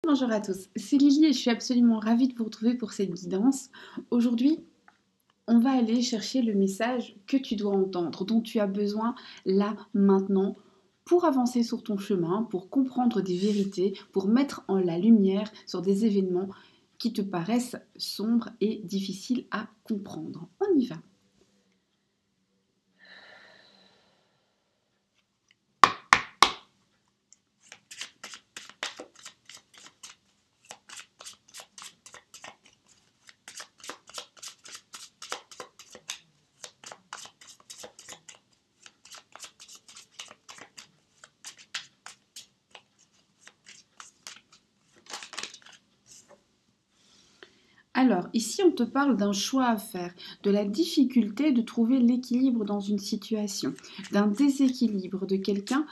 Bonjour à tous, c'est Lily et je suis absolument ravie de vous retrouver pour cette guidance. Aujourd'hui, on va aller chercher le message que tu dois entendre, dont tu as besoin là, maintenant, pour avancer sur ton chemin, pour comprendre des vérités, pour mettre en la lumière sur des événements qui te paraissent sombres et difficiles à comprendre. On y va. Alors, ici, on te parle d'un choix à faire, de la difficulté de trouver l'équilibre dans une situation, d'un déséquilibre de quelqu'un.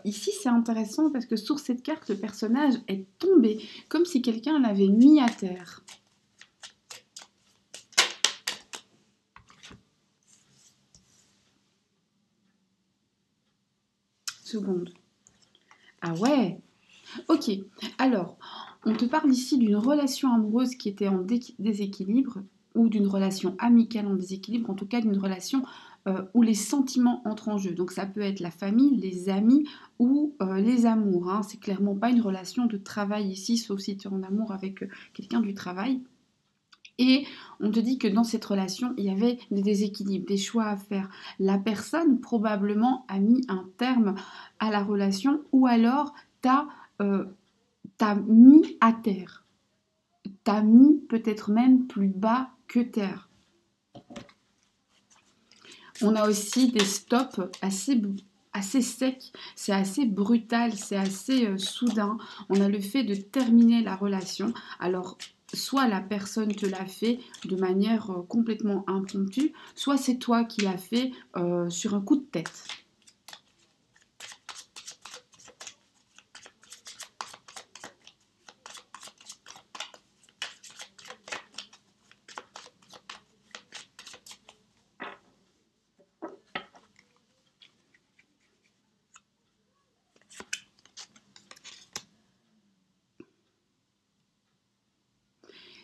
Ici, c'est intéressant parce que sur cette carte, le personnage est tombé, comme si quelqu'un l'avait mis à terre. Seconde. Ah ouais. Ok, alors, on te parle ici d'une relation amoureuse qui était en déséquilibre, ou d'une relation amicale en déséquilibre, en tout cas d'une relation où les sentiments entrent en jeu. Donc ça peut être la famille, les amis ou les amours, hein. C'est clairement pas une relation de travail ici, sauf si tu es en amour avec quelqu'un du travail. Et on te dit que dans cette relation, il y avait des déséquilibres, des choix à faire. La personne probablement a mis un terme à la relation ou alors t'as mis à terre. T'as mis peut-être même plus bas que terre. On a aussi des stops assez secs, c'est assez brutal, c'est assez soudain. On a le fait de terminer la relation. Alors, soit la personne te l'a fait de manière complètement impromptue, soit c'est toi qui l'as fait sur un coup de tête.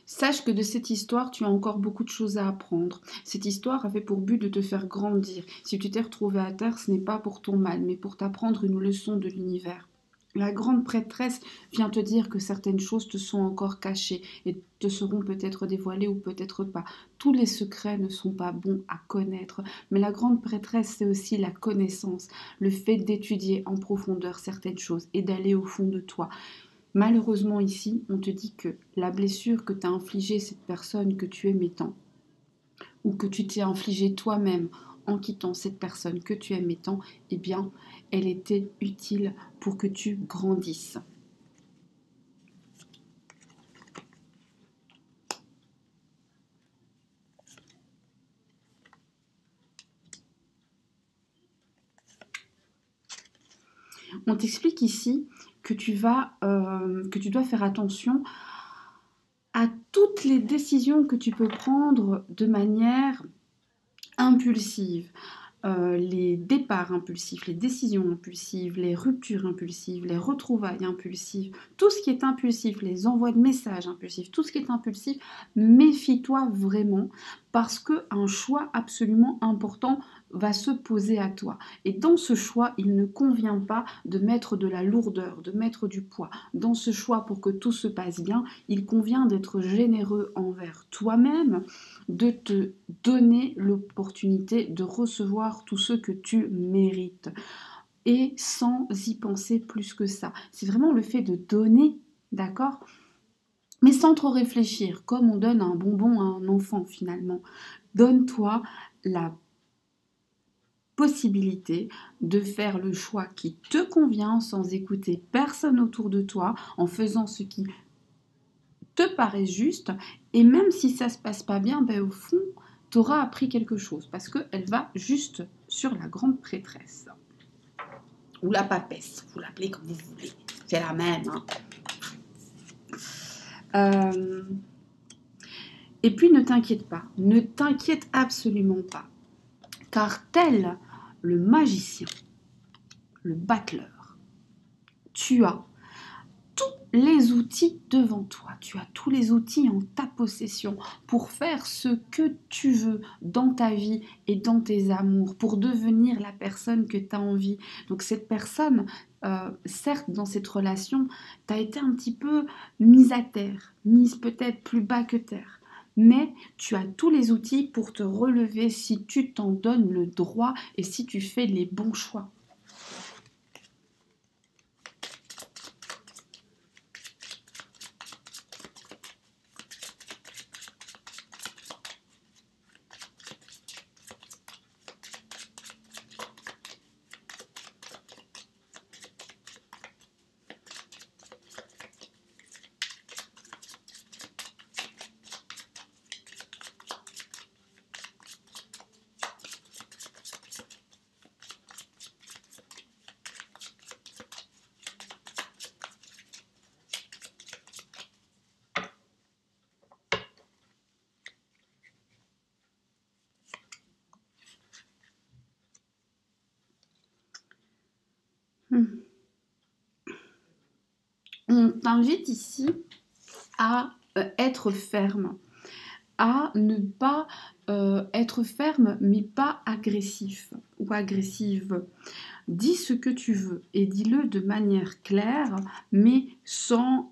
Sache que de cette histoire, tu as encore beaucoup de choses à apprendre. Cette histoire avait pour but de te faire grandir. Si tu t'es retrouvé à terre, ce n'est pas pour ton mal, mais pour t'apprendre une leçon de l'univers. La grande prêtresse vient te dire que certaines choses te sont encore cachées et te seront peut-être dévoilées ou peut-être pas. Tous les secrets ne sont pas bons à connaître, mais la grande prêtresse, c'est aussi la connaissance, le fait d'étudier en profondeur certaines choses et d'aller au fond de toi. Malheureusement ici, on te dit que la blessure que t'a infligée cette personne que tu aimais tant, ou que tu t'es infligée toi-même en quittant cette personne que tu aimais tant, eh bien, elle était utile pour que tu grandisses. On t'explique ici que tu dois faire attention à toutes les décisions que tu peux prendre de manière impulsive. Les départs impulsifs, les décisions impulsives, les ruptures impulsives, les retrouvailles impulsives, tout ce qui est impulsif, les envois de messages impulsifs, tout ce qui est impulsif, méfie-toi vraiment parce qu'un choix absolument important va se poser à toi. Et dans ce choix, il ne convient pas de mettre de la lourdeur, de mettre du poids. Dans ce choix, pour que tout se passe bien, il convient d'être généreux envers toi-même, de te donner l'opportunité de recevoir tout ce que tu mérites. Et sans y penser plus que ça. C'est vraiment le fait de donner, d'accord ? Mais sans trop réfléchir, comme on donne un bonbon à un enfant finalement. Donne-toi la possibilité de faire le choix qui te convient sans écouter personne autour de toi, en faisant ce qui te paraît juste, et même si ça se passe pas bien, ben au fond, tu auras appris quelque chose, parce qu'elle va juste sur la grande prêtresse. Ou la papesse, vous l'appelez comme vous voulez, c'est la même. Et puis ne t'inquiète pas, ne t'inquiète absolument pas, car tel le magicien, le battleur, tu as tout les outils devant toi. Tu as tous les outils en ta possession pour faire ce que tu veux dans ta vie et dans tes amours, pour devenir la personne que tu as envie. Donc cette personne, certes, dans cette relation, tu as été un petit peu mise à terre, mise peut-être plus bas que terre. Mais tu as tous les outils pour te relever si tu t'en donnes le droit et si tu fais les bons choix. On t'invite ici à être ferme, à ne pas être ferme mais pas agressif ou agressive. Dis ce que tu veux et dis-le de manière claire mais sans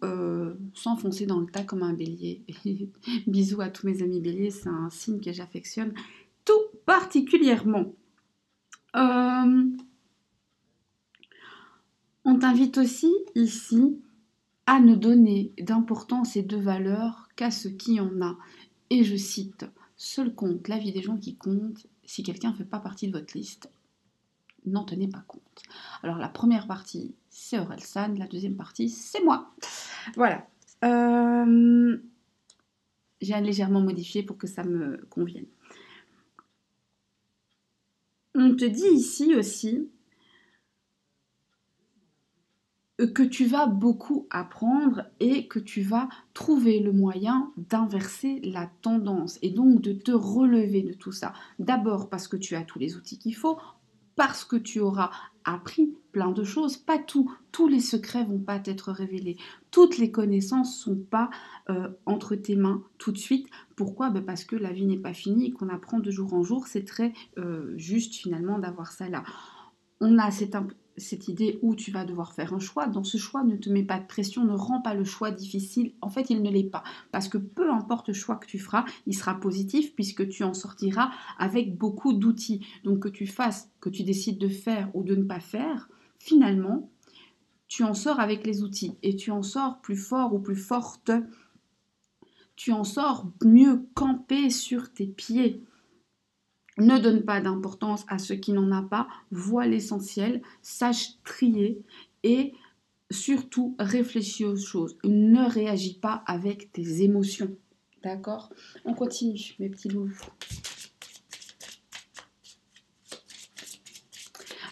foncer dans le tas comme un bélier. Bisous à tous mes amis béliers, c'est un signe que j'affectionne tout particulièrement. On t'invite aussi ici à ne donner d'importance et de valeur qu'à ce qui en a. Et je cite, seul compte la vie des gens qui comptent. Si quelqu'un ne fait pas partie de votre liste, n'en tenez pas compte. Alors la première partie, c'est Orelsan, la deuxième partie, c'est moi. Voilà. J'ai légèrement modifié pour que ça me convienne. On te dit ici aussi que tu vas beaucoup apprendre et que tu vas trouver le moyen d'inverser la tendance et donc de te relever de tout ça. D'abord parce que tu as tous les outils qu'il faut, parce que tu auras appris plein de choses, pas tout, tous les secrets vont pas t'être révélés, toutes les connaissances sont pas entre tes mains tout de suite. Pourquoi? Parce que la vie n'est pas finie et qu'on apprend de jour en jour, c'est très juste finalement d'avoir ça là. On a cette idée où tu vas devoir faire un choix. Dans ce choix, ne te mets pas de pression, ne rends pas le choix difficile. En fait, il ne l'est pas. Parce que peu importe le choix que tu feras, il sera positif puisque tu en sortiras avec beaucoup d'outils. Donc que tu fasses, que tu décides de faire ou de ne pas faire, finalement, tu en sors avec les outils et tu en sors plus fort ou plus forte. Tu en sors mieux campé sur tes pieds. Ne donne pas d'importance à ce qui n'en a pas, vois l'essentiel, sache trier et surtout réfléchis aux choses. Ne réagis pas avec tes émotions. D'accord? On continue, mes petits loups.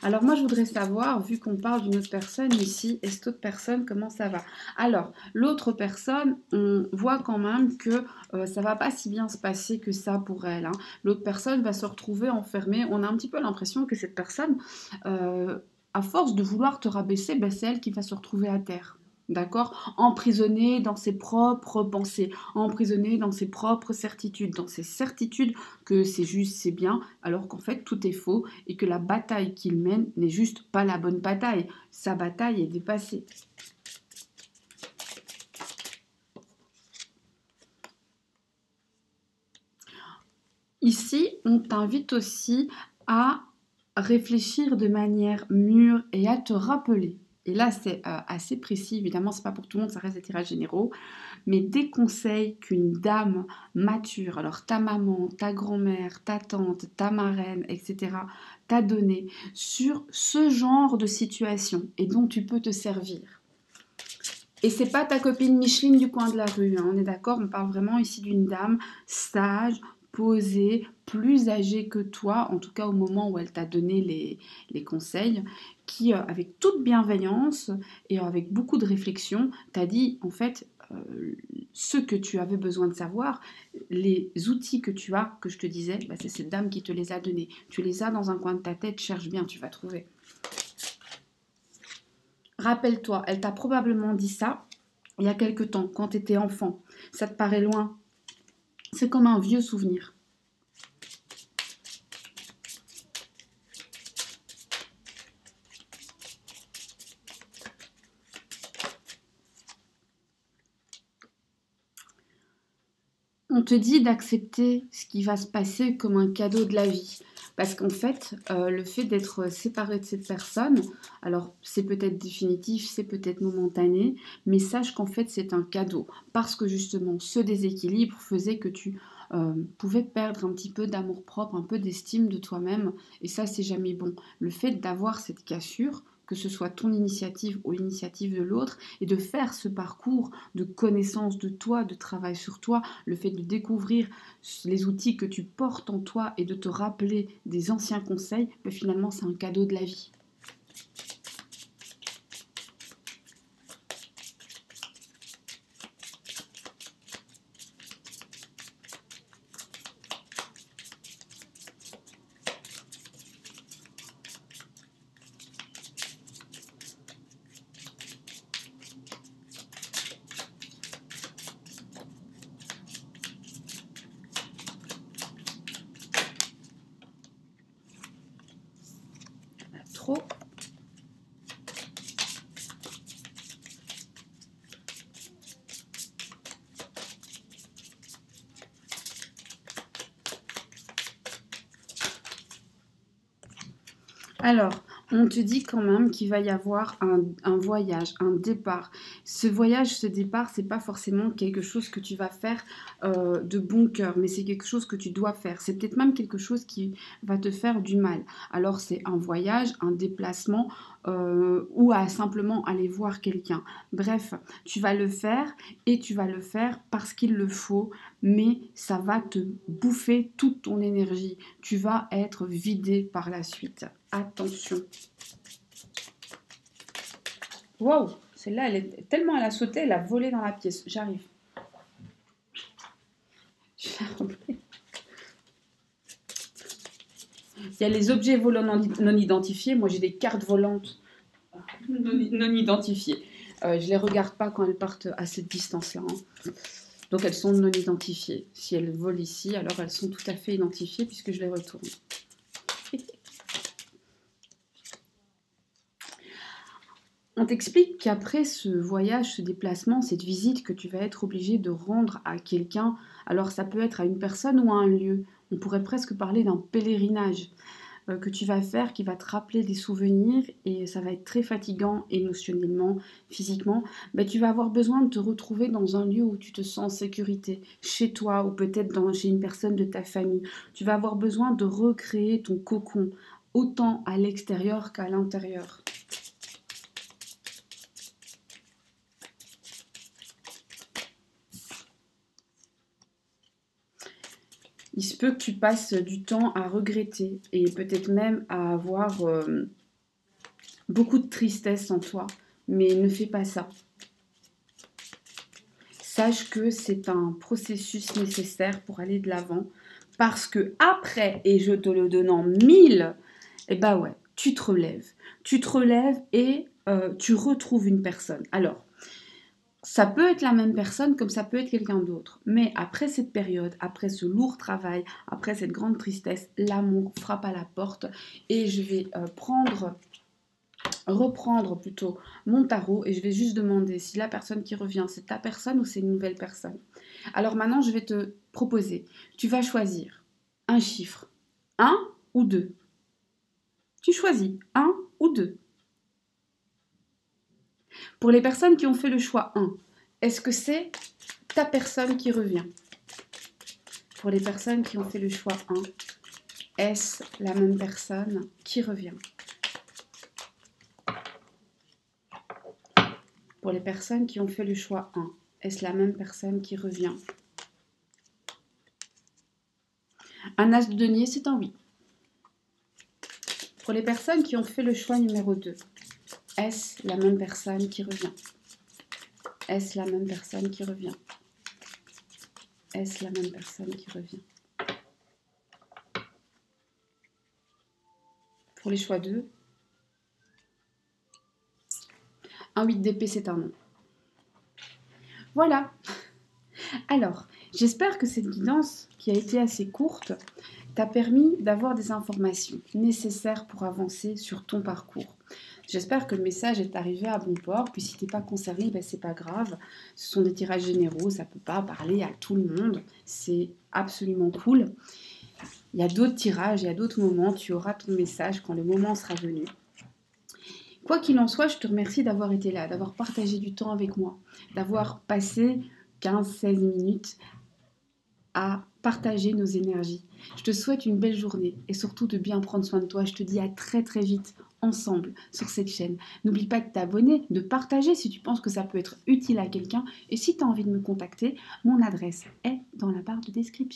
Alors moi, je voudrais savoir, vu qu'on parle d'une autre personne ici, et cette autre personne, comment ça va? Alors, l'autre personne, on voit quand même que ça va pas si bien se passer que ça pour elle. Hein. L'autre personne va se retrouver enfermée. On a un petit peu l'impression que cette personne, à force de vouloir te rabaisser, c'est elle qui va se retrouver à terre. D'accord? Emprisonné dans ses propres pensées, emprisonné dans ses propres certitudes, dans ses certitudes que c'est juste, c'est bien, alors qu'en fait tout est faux et que la bataille qu'il mène n'est juste pas la bonne bataille. Sa bataille est dépassée. Ici, on t'invite aussi à réfléchir de manière mûre et à te rappeler. Et là, c'est assez précis, évidemment, c'est pas pour tout le monde, ça reste des tirages généraux, mais des conseils qu'une dame mature, alors ta maman, ta grand-mère, ta tante, ta marraine, etc., t'a donné sur ce genre de situation et dont tu peux te servir. Et c'est pas ta copine Micheline du coin de la rue, hein, on est d'accord, on parle vraiment ici d'une dame sage, posée, plus âgée que toi, en tout cas au moment où elle t'a donné les conseils, qui, avec toute bienveillance et avec beaucoup de réflexion, t'a dit en fait ce que tu avais besoin de savoir, les outils que tu as, que je te disais, c'est cette dame qui te les a donnés. Tu les as dans un coin de ta tête, cherche bien, tu vas trouver. Rappelle-toi, elle t'a probablement dit ça il y a quelque temps, quand tu étais enfant. Ça te paraît loin. C'est comme un vieux souvenir. On te dit d'accepter ce qui va se passer comme un cadeau de la vie. Parce qu'en fait, le fait d'être séparé de cette personne, alors c'est peut-être définitif, c'est peut-être momentané, mais sache qu'en fait c'est un cadeau. Parce que justement, ce déséquilibre faisait que tu pouvais perdre un petit peu d'amour-propre, un peu d'estime de toi-même, et ça c'est jamais bon. Le fait d'avoir cette cassure, que ce soit ton initiative ou l'initiative de l'autre, et de faire ce parcours de connaissance de toi, de travail sur toi, le fait de découvrir les outils que tu portes en toi et de te rappeler des anciens conseils, mais finalement c'est un cadeau de la vie. Trop. Alors, on te dit quand même qu'il va y avoir un voyage, un départ. Ce voyage, ce départ, c'est pas forcément quelque chose que tu vas faire de bon cœur, mais c'est quelque chose que tu dois faire. C'est peut-être même quelque chose qui va te faire du mal. Alors, c'est un voyage, un déplacement ou à simplement aller voir quelqu'un. Bref, tu vas le faire et tu vas le faire parce qu'il le faut, mais ça va te bouffer toute ton énergie. Tu vas être vidé par la suite. Attention. Waouh, celle-là, elle est tellement elle a sauté, elle a volé dans la pièce. J'arrive. Je vais la remettre. Il y a les objets volants non identifiés. Moi, j'ai des cartes volantes non identifiées. Je les regarde pas quand elles partent à cette distance-là, hein. Donc, elles sont non identifiées. Si elles volent ici, alors elles sont tout à fait identifiées puisque je les retourne. On t'explique qu'après ce voyage, ce déplacement, cette visite que tu vas être obligé de rendre à quelqu'un, alors ça peut être à une personne ou à un lieu, on pourrait presque parler d'un pèlerinage que tu vas faire qui va te rappeler des souvenirs et ça va être très fatigant émotionnellement, physiquement. Ben, tu vas avoir besoin de te retrouver dans un lieu où tu te sens en sécurité, chez toi ou peut-être chez une personne de ta famille. Tu vas avoir besoin de recréer ton cocon, autant à l'extérieur qu'à l'intérieur. Il se peut que tu passes du temps à regretter et peut-être même à avoir beaucoup de tristesse en toi, mais ne fais pas ça. Sache que c'est un processus nécessaire pour aller de l'avant parce que après, et je te le donne en 1000, eh ben ouais, tu te relèves. Tu te relèves et tu retrouves une personne. Alors, ça peut être la même personne comme ça peut être quelqu'un d'autre. Mais après cette période, après ce lourd travail, après cette grande tristesse, l'amour frappe à la porte et je vais reprendre plutôt mon tarot et je vais juste demander si la personne qui revient, c'est ta personne ou c'est une nouvelle personne. Alors maintenant, je vais te proposer, tu vas choisir un chiffre, un ou deux. Tu choisis un ou deux. Pour les personnes qui ont fait le choix 1, est-ce que c'est ta personne qui revient? Pour les personnes qui ont fait le choix 1, est-ce la même personne qui revient? Pour les personnes qui ont fait le choix 1, est-ce la même personne qui revient? Un as de denier, c'est un oui. Pour les personnes qui ont fait le choix numéro 2, est-ce la même personne qui revient? Est-ce la même personne qui revient? Est-ce la même personne qui revient? Pour les choix 2, un 8 d'épée, c'est un non. Voilà. Alors, j'espère que cette guidance, qui a été assez courte, t'a permis d'avoir des informations nécessaires pour avancer sur ton parcours. J'espère que le message est arrivé à bon port, puis si tu n'es pas concerné, ben c'est pas grave. Ce sont des tirages généraux, ça ne peut pas parler à tout le monde. C'est absolument cool. Il y a d'autres tirages, il y a d'autres moments, tu auras ton message quand le moment sera venu. Quoi qu'il en soit, je te remercie d'avoir été là, d'avoir partagé du temps avec moi, d'avoir passé 15-16 minutes à partager nos énergies. Je te souhaite une belle journée et surtout de bien prendre soin de toi. Je te dis à très très vite ensemble sur cette chaîne. N'oublie pas de t'abonner, de partager si tu penses que ça peut être utile à quelqu'un. Et si tu as envie de me contacter, mon adresse est dans la barre de description.